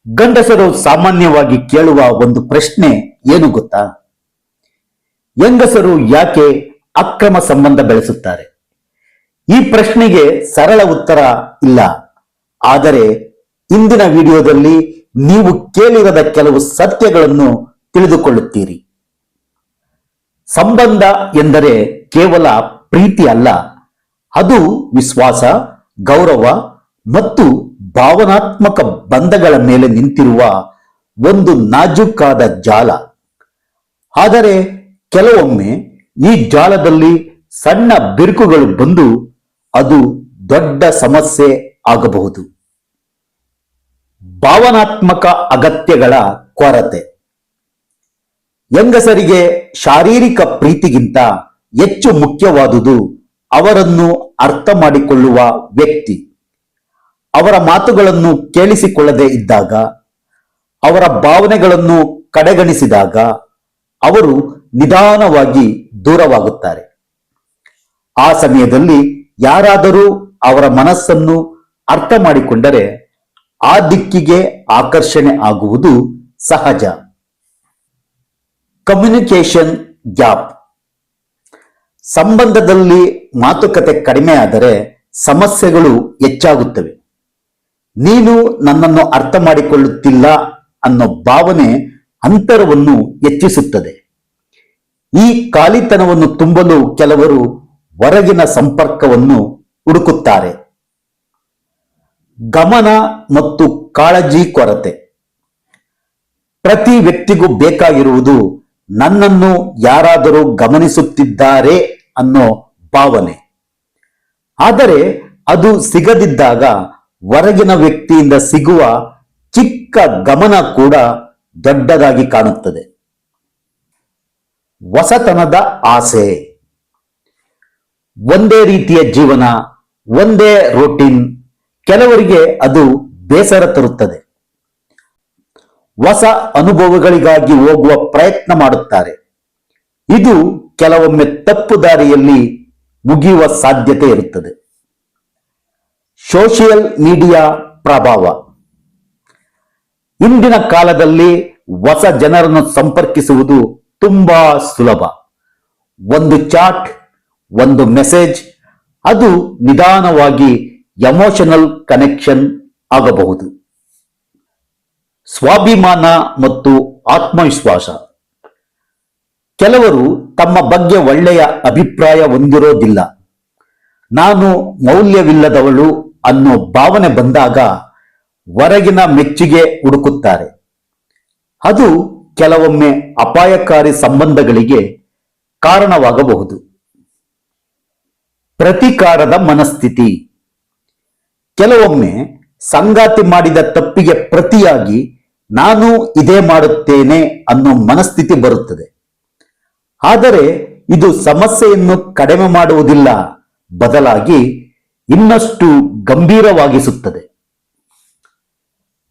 ಗಂಡಸರು ಸಾಮಾನ್ಯವಾಗಿ ಕೇಳುವ ಒಂದು ಪ್ರಶ್ನೆ ಏನು ಗೊತ್ತಾ? ಹೆಂಗಸರು ಯಾಕೆ ಅಕ್ರಮ ಸಂಬಂಧ ಬೆಳೆಸುತ್ತಾರೆ? ಈ ಪ್ರಶ್ನೆಗೆ ಸರಳ ಉತ್ತರ ಇಲ್ಲ. ಆದರೆ ಇಂದಿನ ವಿಡಿಯೋದಲ್ಲಿ ನೀವು ಕೇಳಿರದ ಕೆಲವು ಸತ್ಯಗಳನ್ನು ತಿಳಿದುಕೊಳ್ಳುತ್ತೀರಿ. ಸಂಬಂಧ ಎಂದರೆ ಕೇವಲ ಪ್ರೀತಿ ಅಲ್ಲ, ಅದು ವಿಶ್ವಾಸ, ಗೌರವ ಮತ್ತು ಭಾವನಾತ್ಮಕ ಬಂಧಗಳ ಮೇಲೆ ನಿಂತಿರುವ ಒಂದು ನಾಜೂಕಾದ ಜಾಲ. ಆದರೆ ಕೆಲವೊಮ್ಮೆ ಈ ಜಾಲದಲ್ಲಿ ಸಣ್ಣ ಬಿರುಕುಗಳು ಬಂದು ಅದು ದೊಡ್ಡ ಸಮಸ್ಯೆ ಆಗಬಹುದು. ಭಾವನಾತ್ಮಕ ಅಗತ್ಯಗಳ ಕೊರತೆ. ಹೆಂಗಸರಿಗೆ ಶಾರೀರಿಕ ಪ್ರೀತಿಗಿಂತ ಹೆಚ್ಚು ಮುಖ್ಯವಾದುದು ಅವರನ್ನು ಅರ್ಥ ಮಾಡಿಕೊಳ್ಳುವ ವ್ಯಕ್ತಿ. ಅವರ ಮಾತುಗಳನ್ನು ಕೇಳಿಸಿಕೊಳ್ಳದೆ ಇದ್ದಾಗ, ಅವರ ಭಾವನೆಗಳನ್ನು ಕಡೆಗಣಿಸಿದಾಗ ಅವರು ನಿಧಾನವಾಗಿ ದೂರವಾಗುತ್ತಾರೆ. ಆ ಸಮಯದಲ್ಲಿ ಯಾರಾದರೂ ಅವರ ಮನಸ್ಸನ್ನು ಅರ್ಥ ಮಾಡಿಕೊಂಡರೆ ಆ ದಿಕ್ಕಿಗೆ ಆಕರ್ಷಣೆ ಆಗುವುದು ಸಹಜ. Communication gap. ಸಂಬಂಧದಲ್ಲಿ ಮಾತುಕತೆ ಕಡಿಮೆ ಆದರೆ ಸಮಸ್ಯೆಗಳು ಹೆಚ್ಚಾಗುತ್ತವೆ. ನೀನು ನನ್ನನ್ನು ಅರ್ಥ ಮಾಡಿಕೊಳ್ಳುತ್ತಿಲ್ಲ ಅನ್ನೋ ಭಾವನೆ ಅಂತರವನ್ನು ಹೆಚ್ಚಿಸುತ್ತದೆ. ಈ ಖಾಲಿತನವನ್ನು ತುಂಬಲು ಕೆಲವರು ಹೊರಗಿನ ಸಂಪರ್ಕವನ್ನು ಹುಡುಕುತ್ತಾರೆ. ಗಮನ ಮತ್ತು ಕಾಳಜಿ ಕೊರತೆ. ಪ್ರತಿ ವ್ಯಕ್ತಿಗೂ ಬೇಕಾಗಿರುವುದು ನನ್ನನ್ನು ಯಾರಾದರೂ ಗಮನಿಸುತ್ತಿದ್ದಾರೆ ಅನ್ನೋ ಭಾವನೆ. ಆದರೆ ಅದು ಸಿಗದಿದ್ದಾಗ ಹೊರಗಿನ ವ್ಯಕ್ತಿಯಿಂದ ಸಿಗುವ ಚಿಕ್ಕ ಗಮನ ಕೂಡ ದೊಡ್ಡದಾಗಿ ಕಾಣುತ್ತದೆ. ಹೊಸತನದ ಆಸೆ. ಒಂದೇ ರೀತಿಯ ಜೀವನ, ಒಂದೇ ರೂಟೀನ್, ಕೆಲವರಿಗೆ ಅದು ಬೇಸರ ತರುತ್ತದೆ. ಹೊಸ ಅನುಭವಗಳಿಗಾಗಿ ಹೋಗುವ ಪ್ರಯತ್ನ ಮಾಡುತ್ತಾರೆ. ಇದು ಕೆಲವೊಮ್ಮೆ ತಪ್ಪು ದಾರಿಯಲ್ಲಿ ಮುಗಿಯುವ ಸಾಧ್ಯತೆ ಇರುತ್ತದೆ. ಸೋಷಿಯಲ್ ಮೀಡಿಯಾ ಪ್ರಭಾವ. ಇಂದಿನ ಕಾಲದಲ್ಲಿ ಹೊಸ ಜನರನ್ನು ಸಂಪರ್ಕಿಸುವುದು ತುಂಬಾ ಸುಲಭ. ಒಂದು ಚಾಟ್, ಒಂದು ಮೆಸೇಜ್, ಅದು ನಿಧಾನವಾಗಿ ಎಮೋಷನಲ್ ಕನೆಕ್ಷನ್ ಆಗಬಹುದು. ಸ್ವಾಭಿಮಾನ ಮತ್ತು ಆತ್ಮವಿಶ್ವಾಸ. ಕೆಲವರು ತಮ್ಮ ಬಗ್ಗೆ ಒಳ್ಳೆಯ ಅಭಿಪ್ರಾಯ ಹೊಂದಿರೋದಿಲ್ಲ. ನಾನು ಮೌಲ್ಯವಿಲ್ಲದವಳು ಅನ್ನೋ ಭಾವನೆ ಬಂದಾಗ ಹೊರಗಿನ ಮೆಚ್ಚುಗೆ ಹುಡುಕುತ್ತಾರೆ. ಅದು ಕೆಲವೊಮ್ಮೆ ಅಪಾಯಕಾರಿ ಸಂಬಂಧಗಳಿಗೆ ಕಾರಣವಾಗಬಹುದು. ಪ್ರತೀಕಾರದ ಮನಸ್ಥಿತಿ. ಕೆಲವೊಮ್ಮೆ ಸಂಗಾತಿ ಮಾಡಿದ ತಪ್ಪಿಗೆ ಪ್ರತಿಯಾಗಿ ನಾನು ಇದೇ ಮಾಡುತ್ತೇನೆ ಅನ್ನೋ ಮನಸ್ಥಿತಿ ಬರುತ್ತದೆ. ಆದರೆ ಇದು ಸಮಸ್ಯೆಯನ್ನು ಕಡಿಮೆ ಮಾಡುವುದಿಲ್ಲ, ಬದಲಾಗಿ ಇನ್ನಷ್ಟು ಗಂಭೀರವಾಗಿಸುತ್ತದೆ.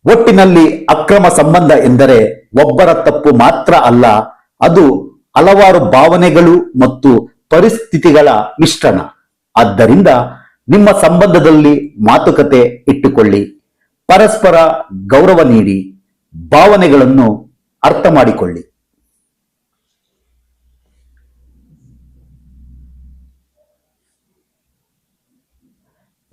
ಒಟ್ಟಿನಲ್ಲಿ ಅಕ್ರಮ ಸಂಬಂಧ ಎಂದರೆ ಒಬ್ಬರ ತಪ್ಪು ಮಾತ್ರ ಅಲ್ಲ, ಅದು ಹಲವಾರು ಭಾವನೆಗಳು ಮತ್ತು ಪರಿಸ್ಥಿತಿಗಳ ಮಿಶ್ರಣ. ಆದ್ದರಿಂದ ನಿಮ್ಮ ಸಂಬಂಧದಲ್ಲಿ ಮಾತುಕತೆ ಇಟ್ಟುಕೊಳ್ಳಿ, ಪರಸ್ಪರ ಗೌರವ ನೀಡಿ, ಭಾವನೆಗಳನ್ನು ಅರ್ಥ ಮಾಡಿಕೊಳ್ಳಿ.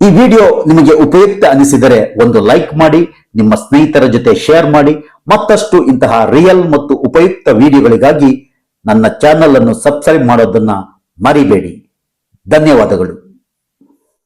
ಈ ವಿಡಿಯೋ ನಿಮಗೆ ಉಪಯುಕ್ತ ಅನಿಸಿದರೆ ಒಂದು ಲೈಕ್ ಮಾಡಿ, ನಿಮ್ಮ ಸ್ನೇಹಿತರ ಜೊತೆ ಶೇರ್ ಮಾಡಿ. ಮತ್ತಷ್ಟು ಇಂತಹ ರಿಯಲ್ ಮತ್ತು ಉಪಯುಕ್ತ ವಿಡಿಯೋಗಳಿಗಾಗಿ ನನ್ನ ಚಾನೆಲ್ ಅನ್ನು ಸಬ್ಸ್ಕ್ರೈಬ್ ಮಾಡೋದನ್ನ ಮರಿಬೇಡಿ. ಧನ್ಯವಾದಗಳು.